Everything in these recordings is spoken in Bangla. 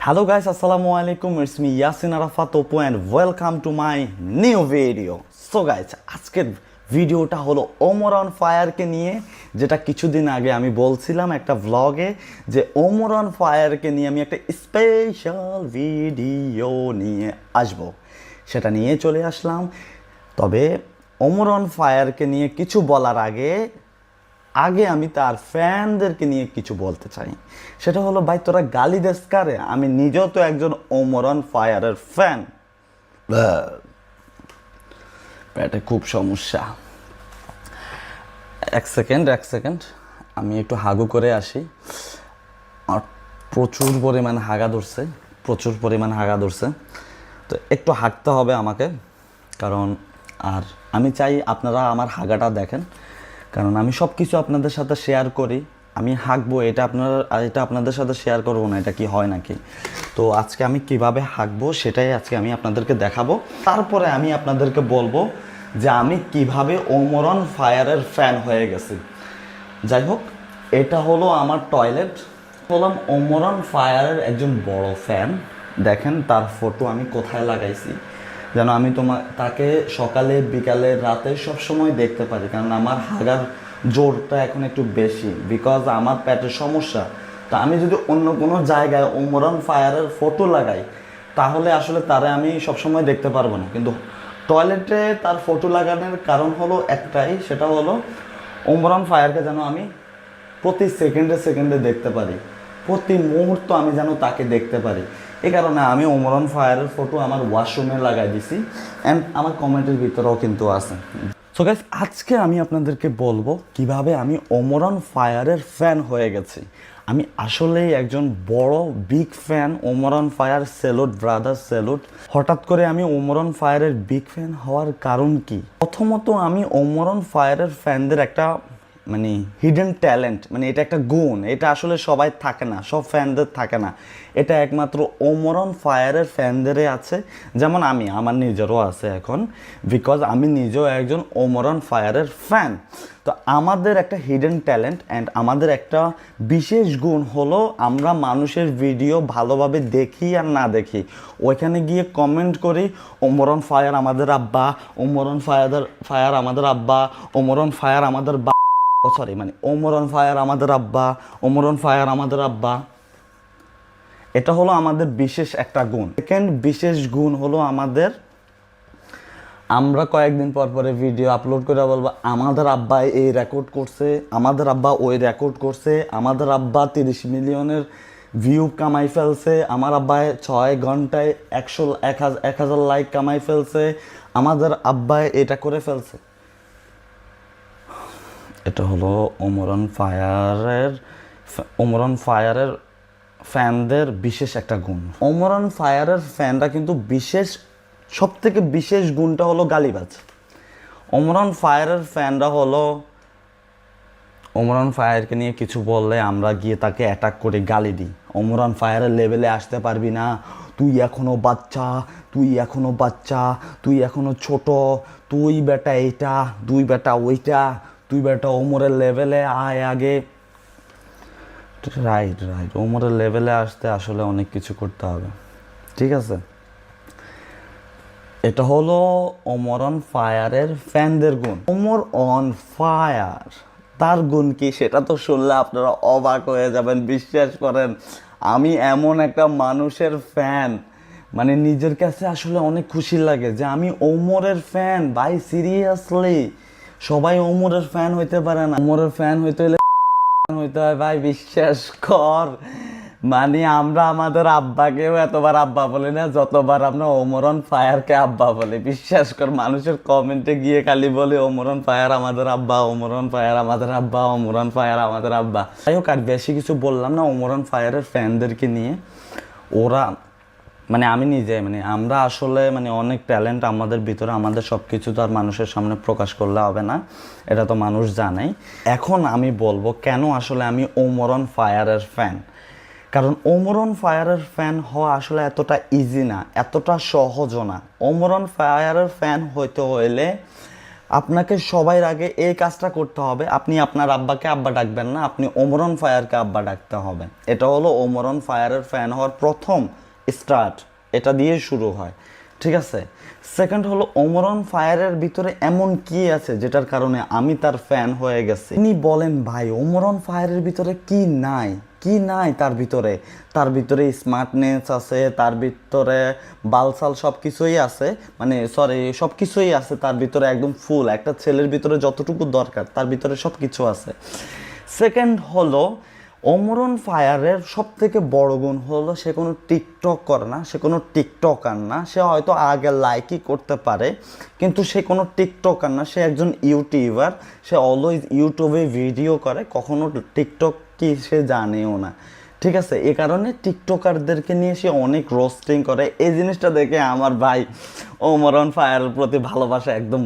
Hello guys, assalamu alaikum. It's me Yasin Arafat Oppo and welcome to my new video. So guys, আজকের ভিডিওটা হলো ওমর অন ফায়ারকে নিয়ে, যেটা কিছুদিন আগে আমি বলছিলাম একটা ভ্লগে যে ওমর অন ফায়ারকে নিয়ে আমি একটা স্পেশাল ভিডিও নিয়ে আসব। সেটা নিয়ে চলে আসলাম। তবে ওমর অন ফায়ারকে নিয়ে কিছু বলার আগে আমি তার ফ্যানদেরকে নিয়ে কিছু বলতে চাই। সেটা হলো, ভাই তোরা গালি দেস কারে? আমি নিজেও তো একজন ওমর অন ফায়ারের ফ্যান। পেটে খুব সমস্যা। এক সেকেন্ড আমি একটু হাগু করে আসি। আর প্রচুর পরিমাণ হাগা ধরছে, তো একটু হাঁকতে হবে আমাকে, কারণ আর আমি চাই আপনারা আমার হাগাটা দেখেন, কারণ আমি সব কিছু আপনাদের সাথে শেয়ার করি। আমি হাঁকবো এটা আপনাদের সাথে শেয়ার করবো না, এটা কি হয় নাকি? তো আজকে আমি কিভাবে হাঁকবো সেটাই আজকে আমি আপনাদেরকে দেখাবো। তারপরে আমি আপনাদেরকে বলবো যে আমি কিভাবে ওমর অন ফায়ারের ফ্যান হয়ে গেছি। যাই হোক, এটা হলো আমার টয়লেট। বললাম ওমর অন ফায়ারের একজন বড় ফ্যান। দেখেন তার ফটো আমি কোথায় লাগাইছি, যেন আমি তাকে সকালে বিকালে রাতে সব সময় দেখতে পারি, কারণ আমার হাগার জোরটা এখন একটু বেশি, বিকজ আমার পেটের সমস্যা। তো আমি যদি অন্য কোনো জায়গায় ওমর অন ফায়ারের ফটো লাগাই তাহলে আসলে তারে আমি সবসময় দেখতে পারবো না। কিন্তু টয়লেটে তার ফটো লাগানোর কারণ হলো একটাই, সেটা হলো ওমর অন ফায়ারকে যেন আমি প্রতি সেকেন্ডে দেখতে পারি, প্রতি মুহূর্ত আমি যেন তাকে দেখতে পারি। এই কারণে আমি ওমর অন ফায়ারের ফটো আমার ওয়াশরুমে লাগাই দিছি, অ্যান্ড আমার কমেন্টের ভিতরেও কিন্তু আছে। সো গাইস, আজকে আমি আপনাদেরকে বলবো কিভাবে আমি ওমর অন ফায়ারের ফ্যান হয়ে গেছি। আমি আসলেই একজন বড় big fan Omar on fire. Salute brother, salute. হঠাৎ করে আমি ওমর অন ফায়ারের বিগ ফ্যান হওয়ার কারণ কি? প্রথমত আমি ওমর অন ফায়ারের ফ্যানদের একটা হিডেন ট্যালেন্ট, এটা একটা গুণ, এটা আসলে সবাই থাকে না, সব ফ্যানদের থাকে না, এটা একমাত্র ওমর অন ফায়ারের ফ্যানদেরই আছে। যেমন আমার নিজেরও আছে এখন, বিকজ আমি নিজেও একজন ওমর অন ফায়ারের ফ্যান। তো আমাদের একটা হিডেন ট্যালেন্ট অ্যান্ড আমাদের একটা বিশেষ গুণ হলো আমরা মানুষের ভিডিও ভালোভাবে দেখি আর না দেখি, ওইখানে গিয়ে কমেন্ট করি ওমর অন ফায়ার আমাদের আব্বা, ওমর অন ফায়ার আমাদের আব্বা, ওমর অন ফায়ার আমাদের ওমর অন ফায়ার আমাদের আব্বা, ওমর অন ফায়ার আমাদের আব্বা। এটা হলো আমাদের বিশেষ একটা গুণ। সেকেন্ড বিশেষ গুণ হলো আমরা কয়েকদিন পর পরে ভিডিও আপলোড করে বলবো আমাদের আব্বা এই রেকর্ড করছে, আমাদের আব্বা ওই রেকর্ড করছে, আমাদের আব্বা 30 মিলিয়নের ভিউ কামাই ফেলছে, আমার আব্বায় 6 ঘন্টায় 1,000 লাইক কামাই ফেলছে, আমাদের আব্বায় এটা করে ফেলছে। এটা হলো ওমর অন ফায়ারের ফ্যানদের বিশেষ একটা গুণ। ওমর অন ফায়ারের ফ্যানরা কিন্তু সব থেকে বিশেষ গুণটা হলো গালিবাজ। ওমর অন ফায়ারের ফ্যানরা হলো ওমর অন ফায়ারকে নিয়ে কিছু বললে আমরা গিয়ে তাকে অ্যাটাক করে গালি দিই। ওমর অন ফায়ারের লেভেলে আসতে পারবি না, তুই এখনো বাচ্চা, তুই এখনো ছোট, তুই বেটা এইটা, তুই বেটা ওইটা, তুই বেটা ওমরের লেভেলে আয় আগে। রাইট, ওমরের লেভেলে আসতে আসলে অনেক কিছু করতে হবে, ঠিক আছে? এটা হলো ওমর অন ফায়ারের ফ্যানদের গুণ। ওমর অন ফায়ার তার গুণ কি সেটা তো শুনলে আপনারা অবাক হয়ে যাবেন। বিশ্বাস করেন, আমি এমন একটা মানুষের ফ্যান, নিজের কাছে আসলে অনেক খুশি লাগে যে আমি ওমরের ফ্যান। ভাই সিরিয়াসলি, সবাই ওমরের ফ্যান হইতে পারে না। ওমরের ফ্যান হইতে হয় ভাই, বিশ্বাস কর। আমরা আমাদের আব্বাকেও এতবার আব্বা বলি না যতবার আমরা ওমর অন ফায়ারকে আব্বা বলি। বিশ্বাস কর, মানুষের কমেন্টে গিয়ে খালি বলি ওমর অন ফায়ার আমাদের আব্বা, ওমর অন ফায়ার আমাদের আব্বা, ওমর অন ফায়ার আমাদের আব্বা। যাই হোক, আর বেশি কিছু বললাম না ওমর অন ফায়ারের ফ্যানদেরকে নিয়ে। ওরা আমি নিজে আমরা আসলে অনেক ট্যালেন্ট আমাদের ভিতরে, আমাদের সব কিছু তো আর মানুষের সামনে প্রকাশ করলে হবে না, এটা তো মানুষ জানেই। এখন আমি বলবো কেন আসলে আমি ওমর অন ফায়ারের ফ্যান। কারণ ওমর অন ফায়ারের ফ্যান হওয়া আসলে এতটা ইজি না, এতটা সহজও না। ওমর অন ফায়ারের ফ্যান হইতে হইলে আপনাকে সবার আগে এই কাজটা করতে হবে, আপনি আপনার আব্বাকে আব্বা ডাকবেন না, আপনি ওমরন ফায়ারকে আব্বা ডাকতে হবে। এটা হলো ওমরন ফায়ারের ফ্যান হওয়ার প্রথম স্টার্ট, এটা দিয়ে শুরু হয়, ঠিক আছে। সেকেন্ড হলো ওমরন ফায়ারের ভিতরে এমন কি আছে যেটার কারণে আমি তার ফ্যান হয়ে গেছি। তিনি বলেন ভাই ওমরন ফায়ারের ভিতরে কি নাই, কি নাই তার ভিতরে স্মার্টনেস আছে, তার ভিতরে বালসাল সব কিছুই আছে, মানে সরি সব কিছুই আছে তার ভিতরে, একদম ফুল একটা ছেলের ভিতরে যতটুকু দরকার তার ভিতরে সব কিছু আছে। সেকেন্ড হলো ওমরন ফায়ারের সব থেকে বড় গুণ হলো সে কোনো টিকটক করে না, সে কোনো টিকটকার না। সে হয়তো আগে লাইকই করতে পারে কিন্তু সে কোনো টিকটকার না, সে একজন ইউটিউবার। সে অলওয়েজ ইউটিউবে ভিডিও করে, কখনো টিকটক কি সে জানেও না, ঠিক আছে। এ কারণে টিকটকারদেরকে নিয়ে সে অনেক রোস্টিং করে। এই জিনিসটা দেখে আমার ভাই ওমরন ফায়ারের প্রতি ভালোবাসা একদম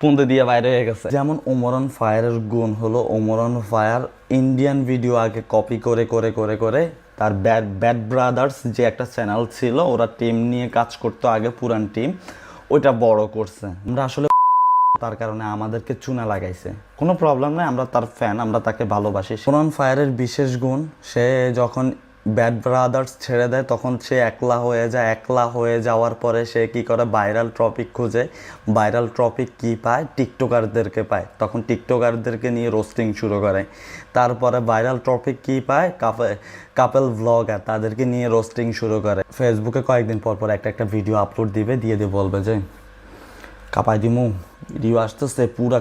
পুঁতে দিয়ে বাইরে হয়ে গেছে। যেমন ওমরন ফায়ারের গুণ হলো ওমরন ফায়ার ইন্ডিয়ান ভিডিও আগে কপি করে করে করে করে তার ব্যাড ব্রাদার্স যে একটা চ্যানেল ছিল, ওরা টিম নিয়ে কাজ করতো আগে, পুরান টিম, ওইটা বড় করছে। আমরা আসলে তার কারণে আমাদেরকে চুনা লাগাইছে, কোনো প্রবলেম নাই, আমরা তার ফ্যান, আমরা তাকে ভালোবাসি। ওমরন ফায়ারের বিশেষ গুণ, সে যখন ব্যাড ব্রাদার্স ছেড়ে দেয় তখন সে একলা হয়ে যায়। একলা হয়ে যাওয়ার পরে সে কি করে, ভাইরাল টপিক খুঁজে। ভাইরাল টপিক কি পায়, টিকটকারদেরকে পায়, তখন টিকটকারদেরকে নিয়ে রোস্টিং শুরু করে। তারপরে ভাইরাল টপিক কি পায়, কাপেল ভ্লগার, তাদেরকে নিয়ে রোস্টিং শুরু করে। ফেসবুকে কয়েকদিন পর পর একটা ভিডিও আপলোড দিবে, দিয়ে বলবে যে কাপাই দিমু, ভিডিও আসতেছে, পুরা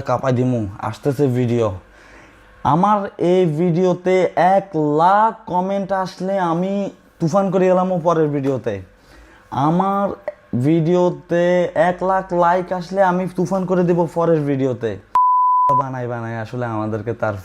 কাপাই দিমু আসতেছে ভিডিও। আমার এই ভিডিওতে 1,00,000 কমেন্ট আসলে আমি তুফান করে এলামও পরের ভিডিওতে। আমার ভিডিওতে 1,00,000 লাইক আসলে আমি তুফান করে দেব পরের ভিডিওতে। বানাই আসলে আমাদেরকে তার